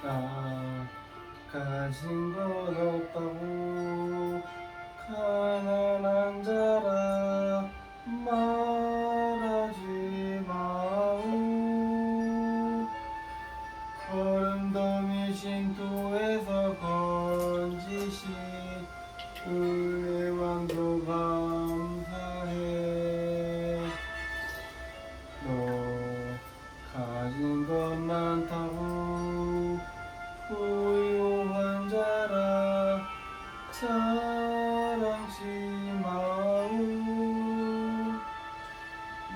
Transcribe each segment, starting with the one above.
나 가진 것 없다고 가난한 자라 말하지 마오. 거름더미 싱토에서 건지시 은혜 왕도 감사해. 너 가진 것 많다고 부유한 자라 자랑치 마오.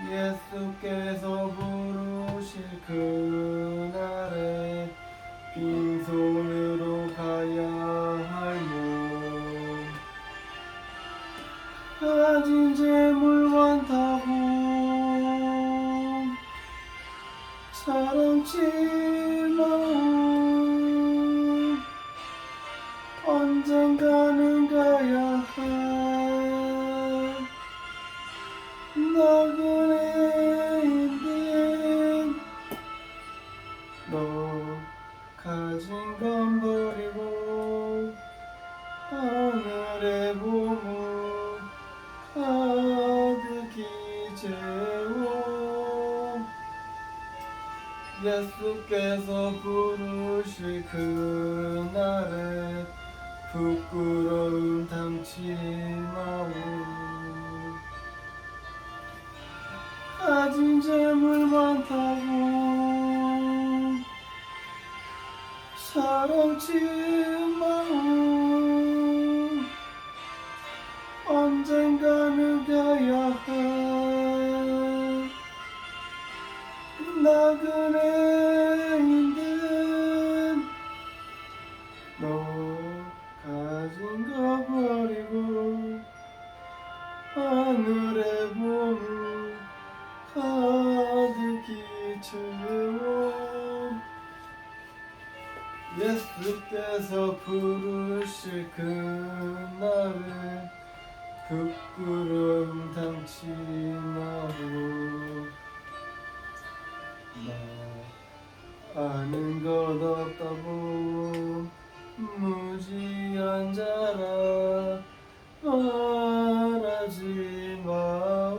예수께서 부르실 그날에 빈손으로 가야 할 몸. 가진 재물 많다고 자랑치 마오. 언젠가는 가야 할 나그네인데 너 가진 건 버리고 하늘의 보물 가득히 채워. 예수께서 부르실 그날에 부끄러움 담지 마오. 가진 재물 많다고 자랑치 마오. 언젠가는 가야 할 나그네인데 너 가진 거 버리고 하늘의 보물 가득히 채워. 예수께서 부르실 그날에 부끄러움 담지 마오. 나 아는 것 없다고 무지한 자라 말하지 마오.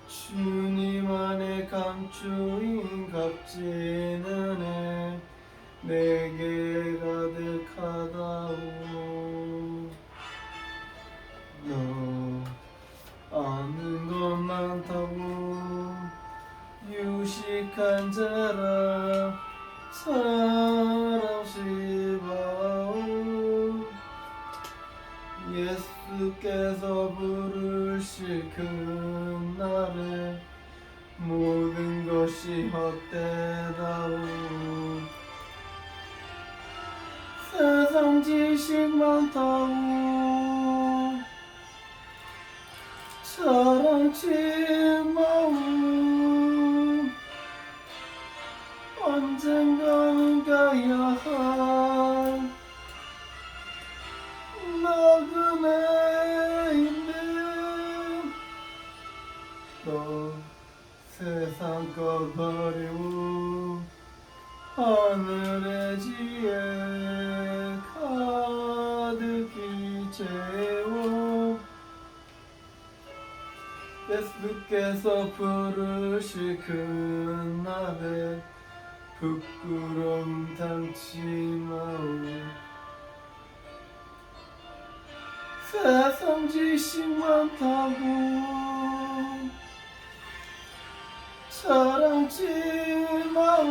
주님 안에 감추인 값진 은혜 내게 가득하다오. 너 아는 것 많다고 유식한 자라 사랑시 마오. 예수께서 부르실 그날에 모든 것이 헛되다오. 세상 지식 많다고 자랑치 마오. 언젠가는 가야 할 나그네인데 너 세상 것 버리고 하늘의 지혜 가득히 채워. 예수께서 부르실 그날에 부끄러움 담지 마오. 세상 지식 많다고 자랑치 마오.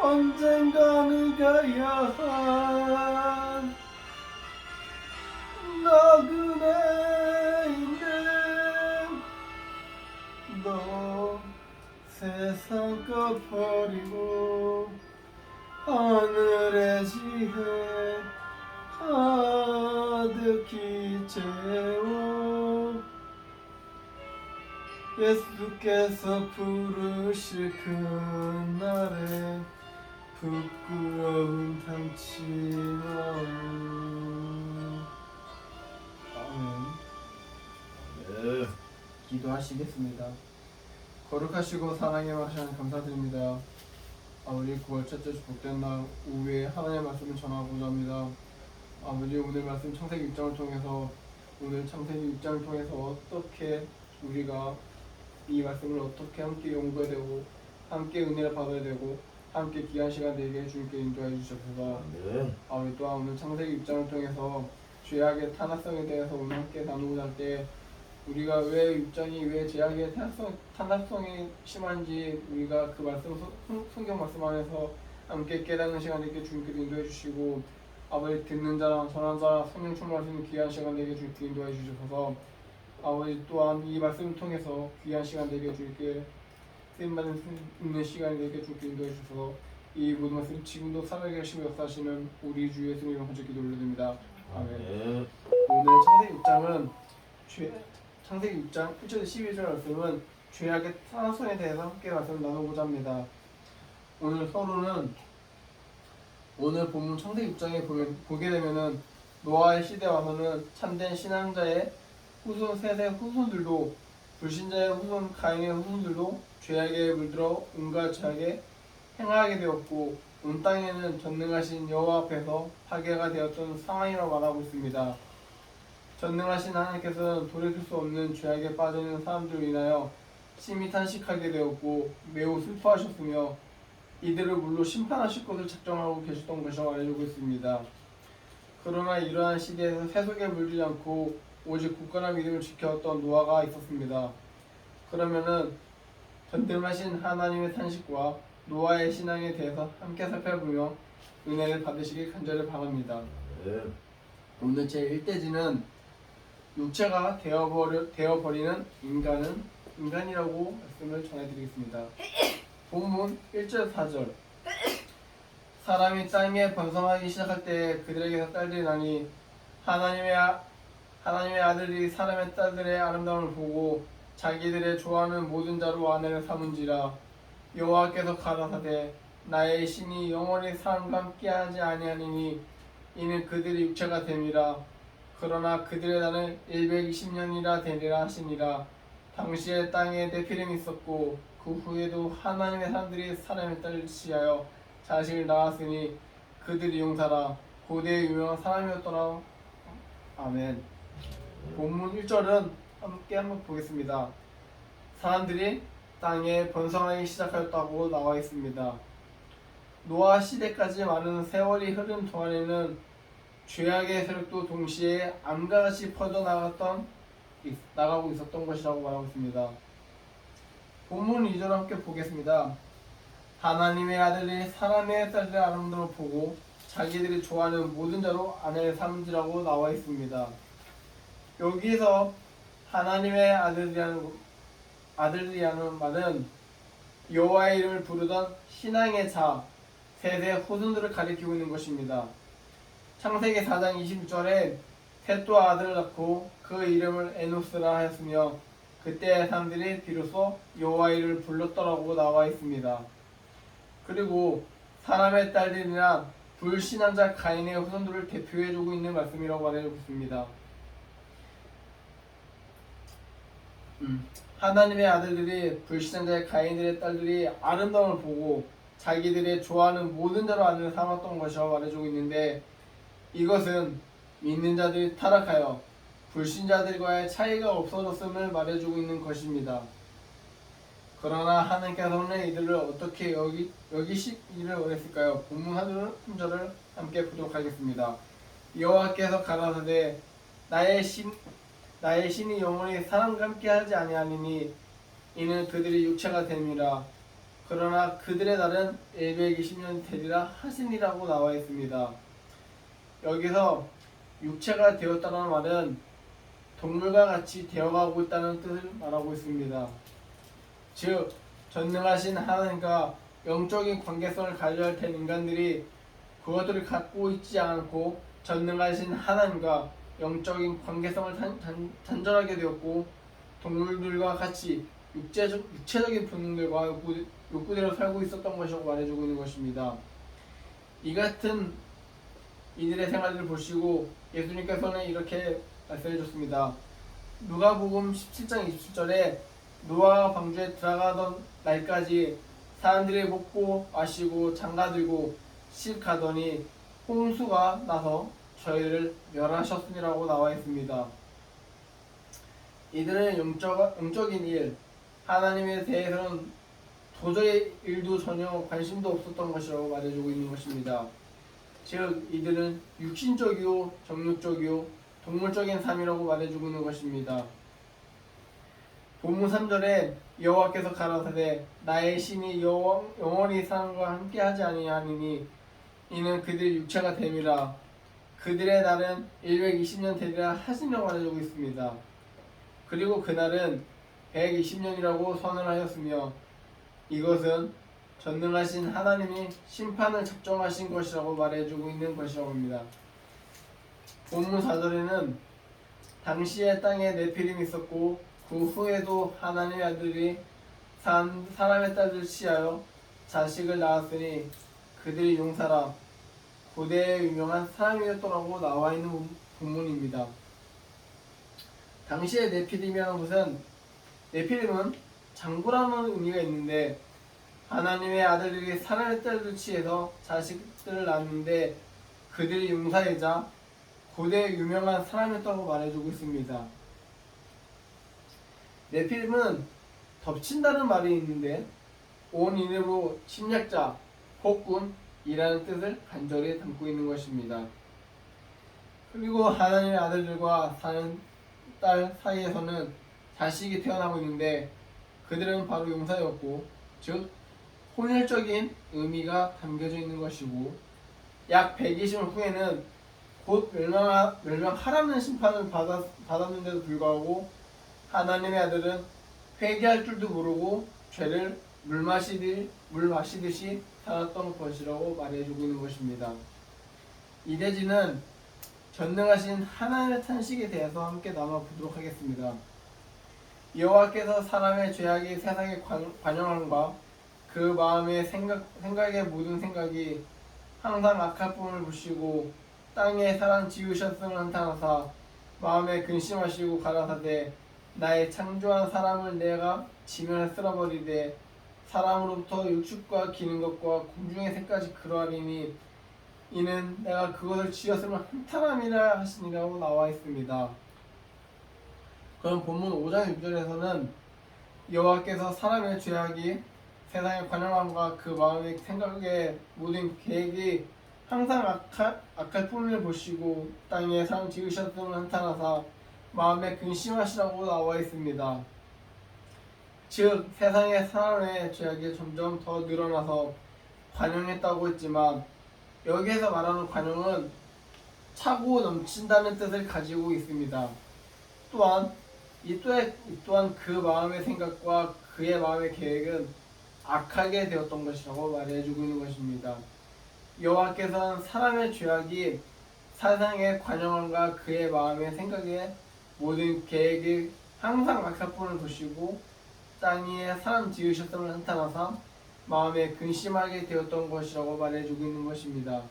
언젠가는 가야 할 나그네인데 너 세상 것 버리고 하늘의 지혜 가득히 채워. 예수께서 부르실 그날에 부끄러움 담지 마오. 아멘. 네. 기도하시겠습니다. 거룩하시고 사랑의 마시는 감사드립니다. 아버지 9월 첫째 주 복된 날 오후에 하나님의 말씀을 전하고자 합니다. 아버지 오늘 말씀 창세기 6장을 통해서 오늘 창세기 6장을 통해서 어떻게 우리가 이 말씀을 어떻게 함께 연구해야 되고 함께 은혜를 받아야 되고 함께 귀한 시간 되게 주님께 인도해 주셔서 아버지 또한 오늘 창세기 6장을 통해서 죄악의 탄압성에 대해서 오늘 함께 나누고자 할 때 우리가 왜 6장이 왜 죄악의 탄압성이 심한지 우리가 그 말씀 성경 말씀 안에서 함께 깨닫는 시간 되게 주님께 인도해 주시고 아버지 듣는 자랑 전한 자 성령 충만하시는 귀한 시간 되게 주님께 인도해 주셔서 아버지 또한 이 말씀을 통해서 귀한 시간 되게 주님께 쓰임받는 있는 시간이 되게 주님께 인도해 주셔서 이 모든 말씀 지금도 살아계시며 역사하시는 우리 주 예수님을 간절히 기도 올려드립니다. 아멘. 오늘 창세기 6장은 창세기 6장 1절 12절 말씀은 죄악의 탄압성에 대해서 함께 말씀을 나누고자 합니다. 오늘 본문 창세기 6장에 보게 되면은 노아의 시대에 와서는 참된 신앙자의 후손 셋의 후손들도 불신자의 후손 가인의 후손들도 죄악에 물들어 온갖 죄악에 행하게 되었고 온 땅에는 전능하신 여호와 앞에서 파괴가 되었던 상황이라고 말하고 있습니다. 전능하신 하나님께서는 돌이킬 수 없는 죄악에 빠지는 사람들로 인하여 심히 탄식하게 되었고 매우 슬퍼하셨으며 이들을 물로 심판하실 것을 작정하고 계셨던 것이라고 알려고 있습니다. 그러나 이러한 시대에서 세속에 물들지 않고 오직 굳건한 믿음을 지켜왔던 노아가 있었습니다. 그러면은 전능하신 하나님의 탄식과 노아의 신앙에 대해서 함께 살펴보며 은혜를 받으시길 간절히 바랍니다. 오늘 제 1대지는 육체가 되어버리는 인간이라고 말씀을 전해드리겠습니다. 본문 1절 4절 사람이 땅에 번성하기 시작할 때 그들에게서 딸들이 나니 하나님의 아들이 사람의 딸들의 아름다움을 보고 자기들의 좋아하는 모든 자로 아내를 삼은지라 여호와께서 가라사대 나의 신이 영원히 사람과 함께하지 아니하니니 이는 그들의 육체가 됨이라 그러나 그들의 날은 120년이라 되리라 하시니라. 당시에 땅에 네피림이 있었고 그 후에도 하나님의 사람들이 사람의 딸을 취하여 자식을 낳았으니 그들이 용사라 고대의 유명한 사람이었더라. 아멘. 본문 1절은 함께 한번 보겠습니다. 사람들이 땅에 번성하기 시작하였다고 나와 있습니다. 노아 시대까지 많은 세월이 흐른 동안에는 죄악의 세력도 동시에 암과 같이 나가고 있었던 것이라고 말하고 있습니다. 본문 2절 함께 보겠습니다. 하나님의 아들이 사람의 딸들의 아름다움을 보고 자기들이 좋아하는 모든 자로 아내를 삼지라고 나와 있습니다. 여기서 하나님의 아들이라는 말은 여호와의 이름을 부르던 신앙의 자, 셋의 후손들을 가리키고 있는 것입니다. 창세기 4장 26절에 셋도 아들을 낳고 그 이름을 에노스라 하였으며 그때 사람들이 비로소 여호와의 이름을 불렀더라고 나와 있습니다. 그리고 사람의 딸들이나 불신앙자 가인의 후손들을 대표해주고 있는 말씀이라고 말해주고 있습니다. 하나님의 아들들이 불신앙자의 가인들의 딸들이 아름다움을 보고 자기들의 좋아하는 모든 자로 아내를 삼았던 것이라고 말해주고 있는데 이것은 믿는 자들이 타락하여 불신자들과의 차이가 없어졌음을 말해주고 있는 것입니다. 그러나 하나님께서는 이들을 어떻게 여기시기를 원했을까요? 본문 한 절을 함께 보도록 하겠습니다. 여호와께서 가라사대 나의 신이 영원히 사람과 함께하지 아니하니니 이는 그들이 육체가 됨이라 그러나 그들의 날은 120년 되리라 하시니라고 나와 있습니다. 여기서 육체가 되었다는 말은 동물과 같이 되어가고 있다는 뜻을 말하고 있습니다. 즉 전능하신 하나님과 영적인 관계성을 가져야 할 텐 인간들이 그것들을 갖고 있지 않고 전능하신 하나님과 영적인 관계성을 단절하게 되었고 동물들과 같이 육체적인 본능들과 욕구대로 살고 있었던 것이라고 말해주고 있는 것입니다. 이 같은 이들의 생활을 보시고 예수님께서는 이렇게 말씀해 줬습니다. 누가복음 17장 27절에 노아가 방주에 들어가던 날까지 사람들이 먹고 마시고 장가들고 시집가더니 홍수가 나서 저희를 멸하셨으니라고 나와 있습니다. 이들은 영적인 일, 하나님에 대해서는 도저히 일도 전혀 관심도 없었던 것이라고 말해주고 있는 것입니다. 즉 이들은 육신적이요 정욕적이요 동물적인 삶이라고 말해주고 있는 것입니다. 본문 3절에 여호와께서 가라사대 나의 신이 영원히 사람과 함께하지 아니하니니 이는 그들의 육체가 됨이라 그들의 날은 120년 되리라 하시냐고 말해주고 있습니다. 그리고 그날은 120년이라고 선언하였으며 이것은 전능하신 하나님이 심판을 작정하신 것이라고 말해주고 있는 것이라고 합니다. 본문 4절에는 당시에 땅에 네피림이 있었고 그 후에도 하나님의 아들이 사람의 딸을 취하여 자식을 낳았으니 그들이 용사라 고대에 유명한 사람이었더라고 나와 있는 본문입니다. 당시에 네피림이라는 것은 네피림은 장구라는 의미가 있는데 하나님의 아들들이 사람의 딸을 취해서 자식들을 낳았는데 그들이 용사이자 고대에 유명한 사람이었다고 말해주고 있습니다. 네피림은 덮친다는 말이 있는데 온 인으로 침략자, 폭군이라는 뜻을 간절히 담고 있는 것입니다. 그리고 하나님의 아들들과 사는 딸 사이에서는 자식이 태어나고 있는데 그들은 바로 용사였고 즉 혼혈적인 의미가 담겨져 있는 것이고 약 120년 후에는 곧 멸망하라는 심판을 받았는데도 불구하고 하나님의 아들은 회개할 줄도 모르고 죄를 물 마시듯이 살았던 것이라고 말해주고 있는 것입니다. 이 대지는 전능하신 하나님의 탄식에 대해서 함께 나눠보도록 하겠습니다. 여호와께서 사람의 죄악이 세상에 관영함과 그 마음의 생각의 모든 생각이 항상 악할 뿐을 보시고 땅에 사람 지으셨음을 한탄하사 마음에 근심하시고 가라사대 나의 창조한 사람을 내가 지면에 쓸어버리되 사람으로부터 육축과 기는 것과 공중의 새까지 그러하리니 이는 내가 그것을 지었음을 한탄함이라 하시니라고 나와 있습니다. 그럼 본문 5장 6절에서는 여호와께서 사람의 죄악이 세상의 관영함과 그 마음의 생각의 모든 계획이 항상 악할 뿐을 보시고 땅에 사람 지으셨음을 한탄하사 마음에 근심하시라고 나와 있습니다. 즉 세상의 사람의 죄악이 점점 더 늘어나서 관영했다고 했지만 여기에서 말하는 관영은 차고 넘친다는 뜻을 가지고 있습니다. 또한 그 마음의 생각과 그의 마음의 계획은 악하게 되었던 것이라고 말해주고 있는 것입니다. 여호와께서는 사람의 죄악이 세상의 관영함과 그의 마음의 생각의 모든 계획이 항상 악할 뿐을 보시고 땅 위에 사람 지으셨음을 한탄하사 마음에 근심하게 되었던 것이라고 말해주고 있는 것입니다.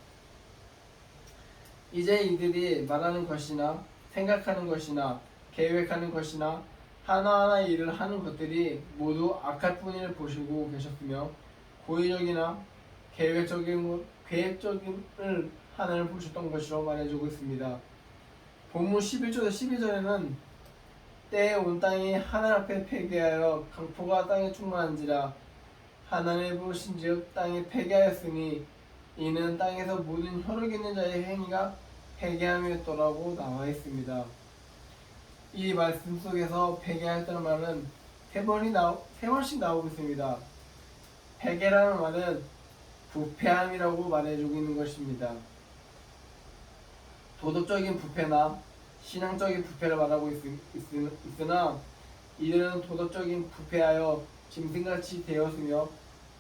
이제 이들이 말하는 것이나 생각하는 것이나 계획하는 것이나 하나하나 일을 하는 것들이 모두 악할 뿐을 보시고 계셨으며 고의적이나 계획적인을 하나를 보셨던 것이라고 말해주고 있습니다. 본문 11절에서 12절에는 때에 온 땅이 하늘 앞에 폐기하여 강포가 땅에 충만한지라 하나님의 보신즉 땅이 폐기하였으니 이는 땅에서 모든 혈육 있는 자의 행위가 폐기함이었더라고 나와 있습니다. 이 말씀 속에서 폐기하였다는 말은 세 번씩 나오고 있습니다. 폐기라는 말은 부패함이라고 말해주고 있는 것입니다. 도덕적인 부패나 신앙적인 부패를 말하고 있으나 이들은 도덕적인 부패하여 짐승같이 되었으며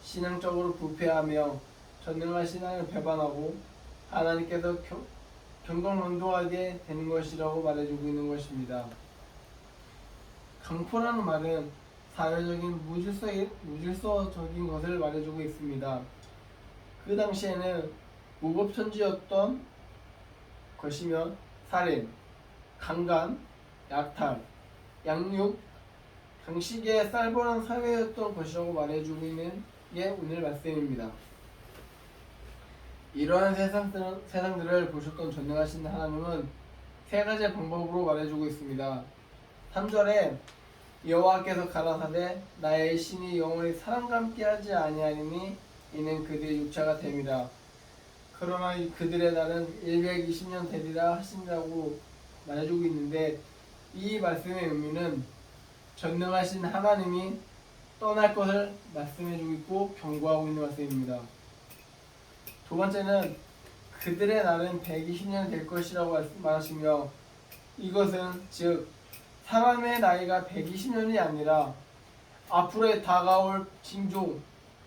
신앙적으로 부패하며 전능하신 하나님을 배반하고 하나님께서 경건망도하게 되는 것이라고 말해주고 있는 것입니다. 강포라는 말은 사회적인 무질서적인 것을 말해주고 있습니다. 그 당시에는 무법천지였던 것이며 살인, 강간, 약탈, 양육, 당시기에 쌀벌한 사회였던 것이라고 말해주고 있는 게 오늘 말씀입니다. 이러한 세상들을 보셨던 전능하신 하나님은 세 가지 방법으로 말해주고 있습니다. 3절에 여호와께서 가라사대 나의 신이 영원히 사람과 함께하지 아니하리니 이는 그들의 육체가 됨이라. 그러나 그들의 날은 120년 되리라 하시니라고 말해주고 있는데, 이 말씀의 의미는 전능하신 하나님이 떠날 것을 말씀해주고 있고 경고하고 있는 말씀입니다. 두 번째는 그들의 날은 120년 될 것이라고 말하시며, 이것은 즉 사람의 나이가 120년이 아니라 앞으로 다가올 징조,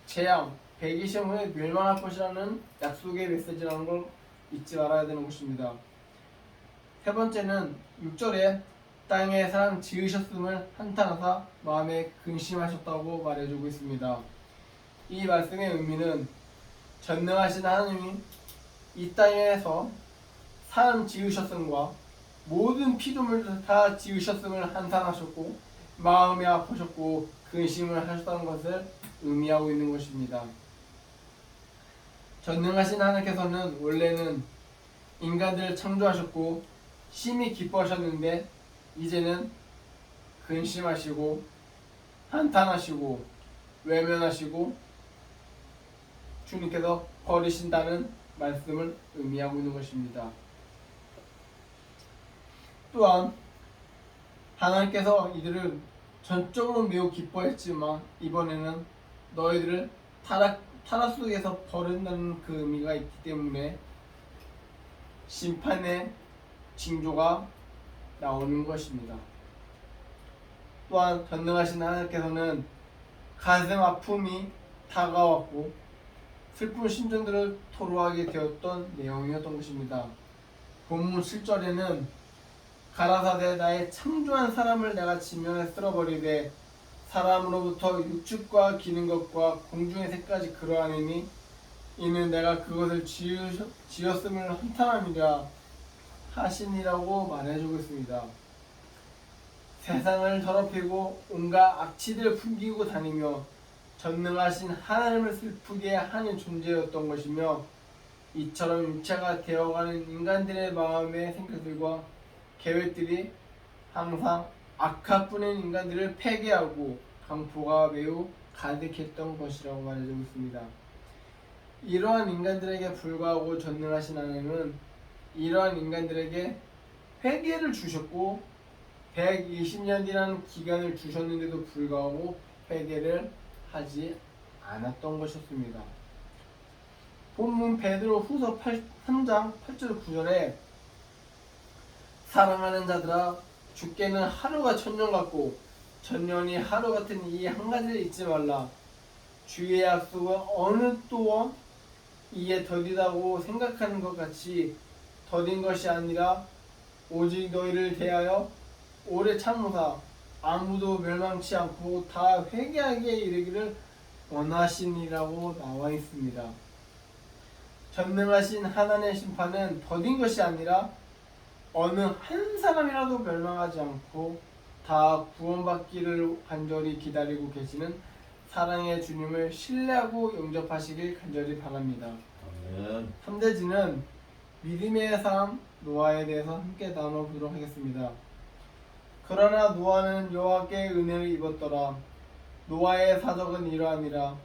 재앙, 120년 후에 멸망할 것이라는 약속의 메시지라는 걸 잊지 말아야 되는 것입니다. 세 번째는 6절에 땅에 사람 지으셨음을 한탄하사 마음에 근심하셨다고 말해주고 있습니다. 이 말씀의 의미는 전능하신 하나님이 이 땅에서 사람 지으셨음과 모든 피조물을 다 지으셨음을 한탄하셨고 마음이 아프셨고 근심을 하셨다는 것을 의미하고 있는 것입니다. 전능하신 하나님께서는 원래는 인간들을 창조하셨고 심히 기뻐하셨는데 이제는 근심하시고 한탄하시고 외면하시고 주님께서 버리신다는 말씀을 의미하고 있는 것입니다. 또한 하나님께서 이들을 전적으로 매우 기뻐했지만 이번에는 너희들을 타락 속에서 버린다는 그 의미가 있기 때문에 심판의 징조가 나오는 것입니다. 또한 전능하신 하나님께서는 가슴 아픔이 다가왔고 슬픈 심정들을 토로하게 되었던 내용이었던 것입니다. 본문 7절에는 가라사대 나의 창조한 사람을 내가 지면에 쓸어버리되 사람으로부터 육축과 기는 것과 공중의 새까지 그러하느니 이는 내가 그것을 지었음을 한탄함이라 하시니라고 말해주고 있습니다. 세상을 더럽히고 온갖 악취들을 풍기고 다니며 전능하신 하나님을 슬프게 하는 존재였던 것이며, 이처럼 육체가 되어가는 인간들의 마음의 생각들과 계획들이 항상 악화뿐인 인간들을 폐기하고 강포가 매우 가득했던 것이라고 말해주고 있습니다. 이러한 인간들에게 불구하고 전능하신 하나님은 이러한 인간들에게 회개를 주셨고 120년이라는 기간을 주셨는데도 불구하고 회개를 하지 않았던 것이었습니다. 본문 베드로 후서 3장 8절 9절에 사랑하는 자들아 주께는 하루가 천년 같고 천년이 하루 같은 이 한 가지를 잊지 말라. 주의 약속은 어느 또한 이에 더디다고 생각하는 것 같이 더딘 것이 아니라 오직 너희를 대하여 오래 참으사 아무도 멸망치 않고 다 회개하기에 이르기를 원하시니라고 나와 있습니다. 전능하신 하나님의 심판은 더딘 것이 아니라 어느 한 사람이라도 멸망하지 않고 다 구원받기를 간절히 기다리고 계시는 사랑의 주님을 신뢰하고 영접하시길 간절히 바랍니다. 아멘. 3대지는 믿음의 삶 노아에 대해서 함께 나눠보도록 하겠습니다. 그러나 노아는 여호와께 은혜를 입었더라. 노아의 사적은 이러하니라.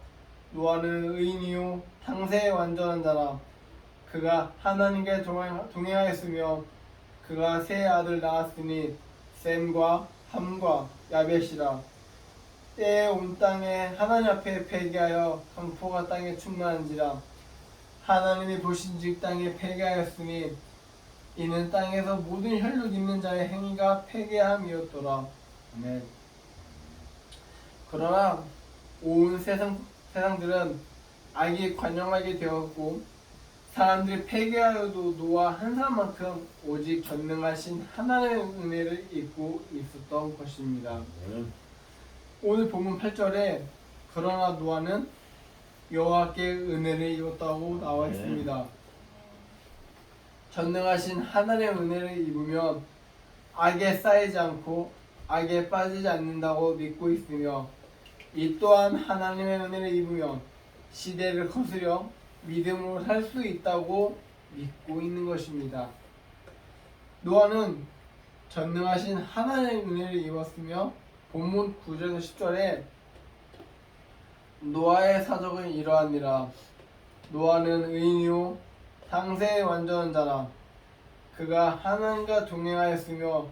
노아는 의인이요 당세의 완전한 자라. 그가 하나님께 동행하였으며 그가 세 아들 낳았으니 셈과 함과 야벳이라. 때에 온 땅에 하나님 앞에 회개하여 강포가 땅에 충만한지라. 하나님이 보신즉 땅에 회개하였으니 이는 땅에서 모든 혈육 있는 자의 행위가 회개함이었더라. 아멘. 그러나 온 세상들은 악이 관영하게 되었고 사람들이 회개하여도 노아 한 사람만큼 오직 전능하신 하나님의 은혜를 입고 있었던 것입니다. 오늘 본문 8절에 그러나 노아는 여호와께 은혜를 입었다고 나와 있습니다. 전능하신 하나님의 은혜를 입으면 악에 쌓이지 않고 악에 빠지지 않는다고 믿고 있으며 이 또한 하나님의 은혜를 입으면 시대를 거스려 믿음으로 살 수 있다고 믿고 있는 것입니다. 노아는 전능하신 하나님의 은혜를 입었으며 본문 9절에서 10절에 노아의 사적은 이러하니라. 노아는 의인이요 상세의 완전한 자라. 그가 하나님과 동행하였으며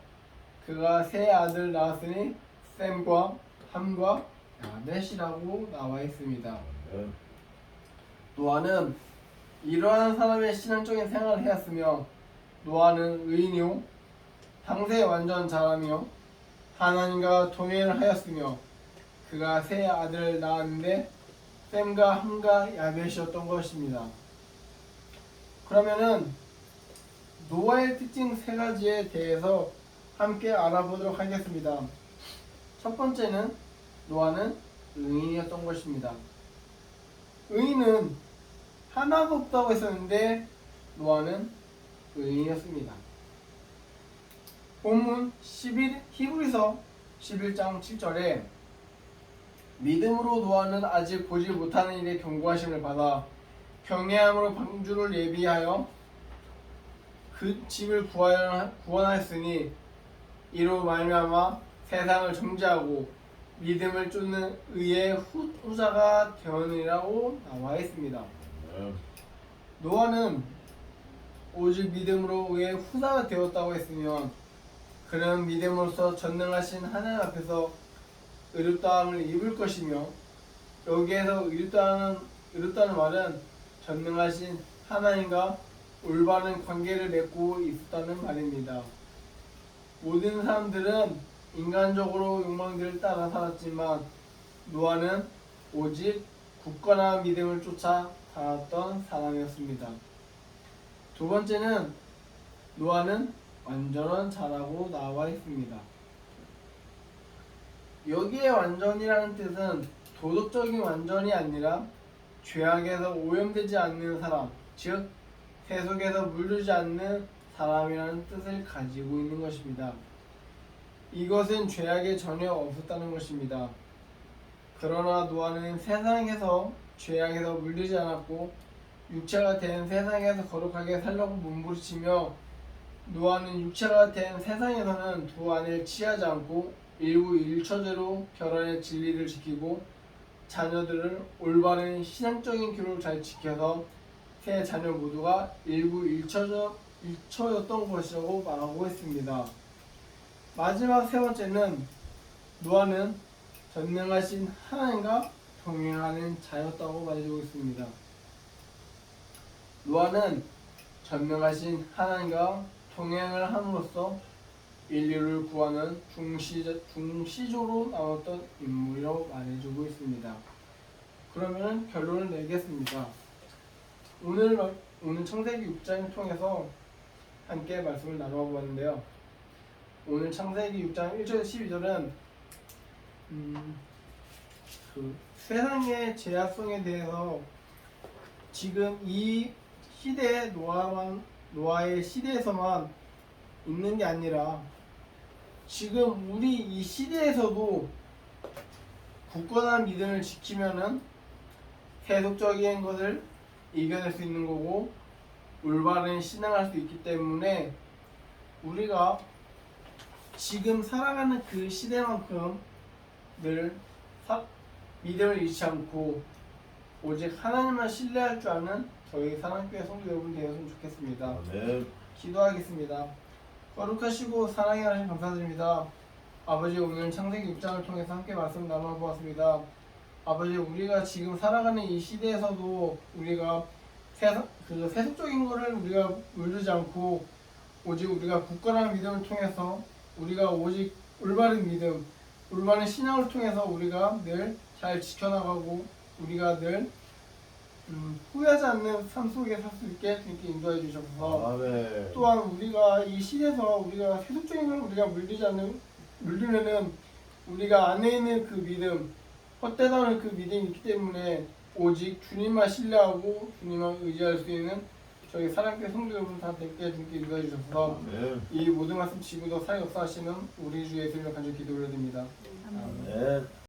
그가 세 아들 낳았으니 셈과 함과 야벳이라고 나와 있습니다. 노아는 이러한 사람의 신앙적인 생활을 해왔으며 노아는 의인이요 상세의 완전한 자라며 하나님과 동행을 하였으며 그가 세 아들을 낳았는데 셈과 함과 야벳이었던 것입니다. 그러면은 노아의 특징 세 가지에 대해서 함께 알아보도록 하겠습니다. 첫 번째는 노아는 의인이었던 것입니다. 의인은 하나도 없다고 했었는데 노아는 의인이었습니다. 본문 히브리서 11장 7절에 믿음으로 노아는 아직 보지 못하는 일에 경고하심을 받아 경외함으로 방주를 예비하여 그 집을 구원하였으니 이로 말미암아 세상을 정죄하고 믿음을 쫓는 의의 후자가 되었느니라고 나와 있습니다. 노아는 오직 믿음으로 의의 후자가 되었다고 했으면 그는 믿음으로써 전능하신 하나님 앞에서 의롭다함을 입을 것이며 여기에서 의롭다는 말은 전능하신 하나님과 올바른 관계를 맺고 있었다는 말입니다. 모든 사람들은 인간적으로 욕망들을 따라 살았지만 노아는 오직 굳건한 믿음을 쫓아 살았던 사람이었습니다. 두 번째는 노아는 완전한 자라고 나와 있습니다. 여기에 완전이라는 뜻은 도덕적인 완전이 아니라 죄악에서 오염되지 않는 사람, 즉 세속에서 물들지 않는 사람이라는 뜻을 가지고 있는 것입니다. 이것은 죄악에 전혀 없었다는 것입니다. 그러나 노아는 세상에서 죄악에서 물들지 않았고 육체가 된 세상에서 거룩하게 살려고 몸부림치며 노아는 육체가 된 세상에서는 두 아내를 취하지 않고 일부 일처제로 결혼의 진리를 지키고 자녀들을 올바른 신앙적인 교육을 잘 지켜서 세 자녀 모두가 일부 일처였던 것이라고 말하고 있습니다. 마지막 세 번째는 노아는 전능하신 하나님과 동행하는 자였다고 말해주고 있습니다. 노아는 전능하신 하나님과 동행을 함으로써 인류를 구하는 중시조로 나왔던 인물이라고 말해주고 있습니다. 그러면 결론을 내겠습니다. 오늘 창세기 6장을 통해서 함께 말씀을 나누어 보았는데요. 오늘 창세기 6장 1절에서 12절은 세상의 죄악성에 대해서 지금 이 시대의 노아의 시대에서만 있는 게 아니라 지금 우리 이 시대에서도 굳건한 믿음을 지키면은 세속적인 것을 이겨낼 수 있는 거고 올바른 신앙할 수 있기 때문에 우리가 지금 살아가는 그 시대만큼 늘 믿음을 잃지 않고 오직 하나님만 신뢰할 줄 아는 저희 사랑교회 성도 여러분 되었으면 좋겠습니다. 네. 기도하겠습니다. 거룩하시고 사랑해 하시는 감사드립니다. 아버지, 오늘 창세기 6장을 통해서 함께 말씀 나눠보았습니다. 아버지, 우리가 지금 살아가는 이 시대에서도 우리가 세속적인 것을 우리가 물들지 않고 오직 우리가 굳건한 믿음을 통해서 우리가 오직 올바른 믿음, 올바른 신앙을 통해서 우리가 늘 잘 지켜나가고 우리가 늘 후회하지 않는 삶 속에 살 수 있게 주님께 인도해 주셔서 아멘. 또한 우리가 이 시대에서 우리가 세속적인 걸 우리가 물리면은 우리가 안에 있는 그 믿음, 헛되다는 그 믿음이 있기 때문에 오직 주님만 신뢰하고 주님만 의지할 수 있는 저희 사랑교회 성도 여러분 다 뵙게 주님께 인도해 주셔서 아멘. 이 모든 말씀 지구도 사회 역사하시는 우리 주 예수님을 간절히 기도 올려드립니다. 아멘.